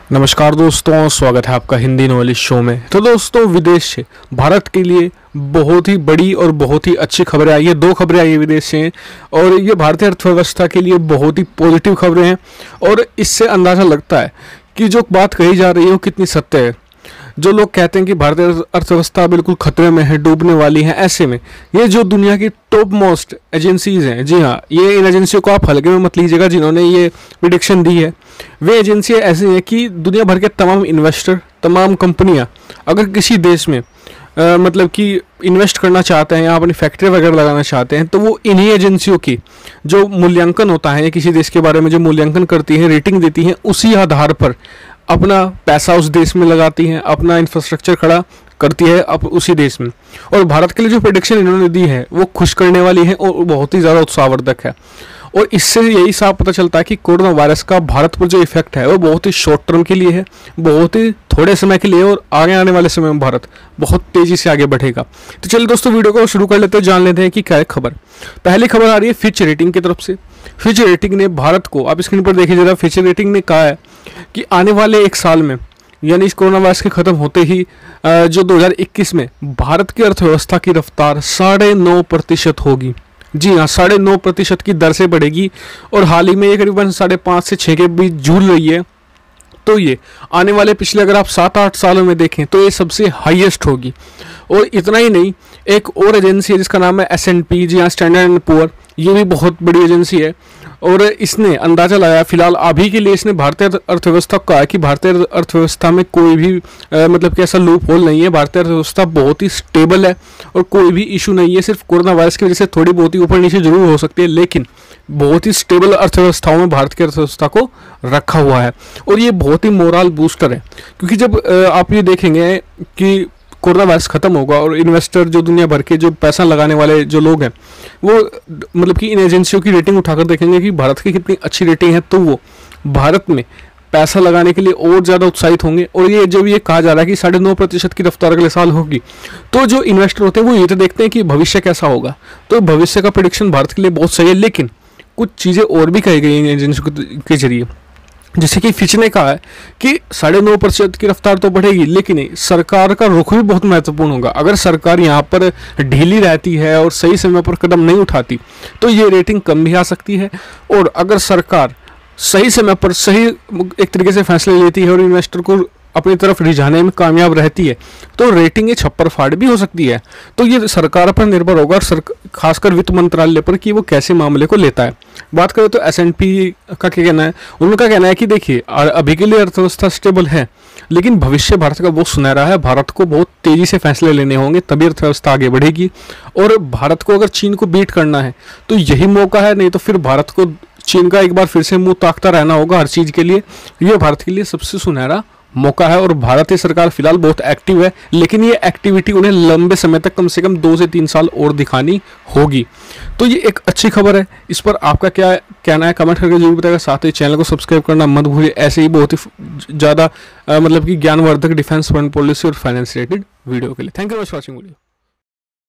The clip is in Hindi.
नमस्कार दोस्तों, स्वागत है आपका हिंदी नॉलेज शो में। तो दोस्तों, विदेश से भारत के लिए बहुत ही बड़ी और बहुत ही अच्छी खबरें आई है। दो खबरें आई है विदेश से और ये भारतीय अर्थव्यवस्था के लिए बहुत ही पॉजिटिव खबरें हैं और इससे अंदाज़ा लगता है कि जो बात कही जा रही है वो कितनी सत्य है। जो लोग कहते हैं कि भारतीय अर्थव्यवस्था बिल्कुल खतरे में है, डूबने वाली है, ऐसे में ये जो दुनिया की टॉप मोस्ट एजेंसीज हैं, जी हाँ, ये इन एजेंसियों को आप हल्के में मत लीजिएगा जिन्होंने ये प्रिडिक्शन दी है। वे एजेंसियाँ ऐसी हैं कि दुनिया भर के तमाम इन्वेस्टर, तमाम कंपनियां अगर किसी देश में मतलब कि इन्वेस्ट करना चाहते हैं या अपनी फैक्ट्री वगैरह लगाना चाहते हैं तो वो इन्हीं एजेंसियों की जो मूल्यांकन होता है, किसी देश के बारे में जो मूल्यांकन करती हैं, रेटिंग देती हैं, उसी आधार पर अपना पैसा उस देश में लगाती हैं, अपना इंफ्रास्ट्रक्चर खड़ा करती है अब उसी देश में। और भारत के लिए जो प्रेडिक्शन इन्होंने दी है वो खुश करने वाली है और बहुत ही ज़्यादा उत्साहवर्धक है। और इससे यही साफ पता चलता है कि कोरोना वायरस का भारत पर जो इफेक्ट है वो बहुत ही शॉर्ट टर्म के लिए है, बहुत ही थोड़े समय के लिए, और आगे आने वाले समय में भारत बहुत तेज़ी से आगे बढ़ेगा। तो चलिए दोस्तों, वीडियो को शुरू कर लेते हैं, जान लेते हैं कि क्या है खबर। पहली खबर आ रही है फिच रेटिंग की तरफ से। फिच रेटिंग ने भारत को, आप स्क्रीन पर देखिए जरा, फिच रेटिंग ने कहा है कि आने वाले एक साल में, यानी इस कोरोना वायरस के ख़त्म होते ही जो 2021 में भारत की अर्थव्यवस्था की रफ्तार 9.5% होगी। जी हाँ, 9.5% की दर से बढ़ेगी और हाल ही में ये करीबन 5.5 से 6 के बीच झूल रही है। तो ये आने वाले पिछले अगर आप 7-8 सालों में देखें तो ये सबसे हाईएस्ट होगी। और इतना ही नहीं, एक और एजेंसी है जिसका नाम है S&P, जी हाँ, स्टैंडर्ड एंड पुअर, ये भी बहुत बड़ी एजेंसी है और इसने अंदाज़ा लगाया, फिलहाल अभी के लिए इसने भारतीय अर्थव्यवस्था को कहा है कि भारतीय अर्थव्यवस्था में कोई भी मतलब कि ऐसा लूप होल नहीं है। भारतीय अर्थव्यवस्था बहुत ही स्टेबल है और कोई भी इशू नहीं है। सिर्फ कोरोना वायरस की वजह से थोड़ी बहुत ही ऊपर नीचे जरूर हो सकती है, लेकिन बहुत ही स्टेबल अर्थव्यवस्थाओं में भारत की अर्थव्यवस्था को रखा हुआ है। और ये बहुत ही मोरल बूस्टर है, क्योंकि जब आप ये देखेंगे कि कोरोना वायरस खत्म होगा और इन्वेस्टर, जो दुनिया भर के जो पैसा लगाने वाले जो लोग हैं, वो मतलब कि इन एजेंसियों की रेटिंग उठाकर देखेंगे कि भारत की कितनी अच्छी रेटिंग है, तो वो भारत में पैसा लगाने के लिए और ज़्यादा उत्साहित होंगे। और ये जब ये कहा जा रहा है कि 9.5% की रफ्तार अगले साल होगी, तो जो इन्वेस्टर होते हैं वो ये तो देखते हैं कि भविष्य कैसा होगा। तो भविष्य का प्रेडिक्शन भारत के लिए बहुत सही है, लेकिन कुछ चीज़ें और भी कही गई इन एजेंसियों के जरिए। जैसे कि फिच ने कहा है कि 9.5% की रफ्तार तो बढ़ेगी, लेकिन सरकार का रुख भी बहुत महत्वपूर्ण होगा। अगर सरकार यहाँ पर ढीली रहती है और सही समय पर कदम नहीं उठाती तो ये रेटिंग कम भी आ सकती है। और अगर सरकार सही समय पर सही एक तरीके से फैसले लेती है और इन्वेस्टर को अपनी तरफ रिझाने में कामयाब रहती है तो रेटिंग ये छप्पर फाड़ भी हो सकती है। तो ये सरकार पर निर्भर होगा और खासकर वित्त मंत्रालय पर कि वो कैसे मामले को लेता है। बात करें तो S&P का क्या कहना है, उनका कहना है कि देखिए, अभी के लिए अर्थव्यवस्था स्टेबल है, लेकिन भविष्य भारत का बहुत सुनहरा है। भारत को बहुत तेज़ी से फैसले लेने होंगे, तभी अर्थव्यवस्था आगे बढ़ेगी। और भारत को अगर चीन को बीट करना है तो यही मौका है, नहीं तो फिर भारत को चीन का एक बार फिर से मुंह ताकता रहना होगा हर चीज़ के लिए। ये भारत के लिए सबसे सुनहरा मौका है और भारतीय सरकार फिलहाल बहुत एक्टिव है, लेकिन ये एक्टिविटी उन्हें लंबे समय तक, कम से कम 2 से 3 साल और दिखानी होगी। तो ये एक अच्छी खबर है। इस पर आपका क्या कहना है, कमेंट करके जरूर बताएगा। साथ ही चैनल को सब्सक्राइब करना मत भूलिए, ऐसे ही बहुत ही ज़्यादा मतलब कि ज्ञानवर्धक डिफेंस, फॉरेन पॉलिसी और फाइनेंस रिलेटेड वीडियो के लिए। Thank you for watching video.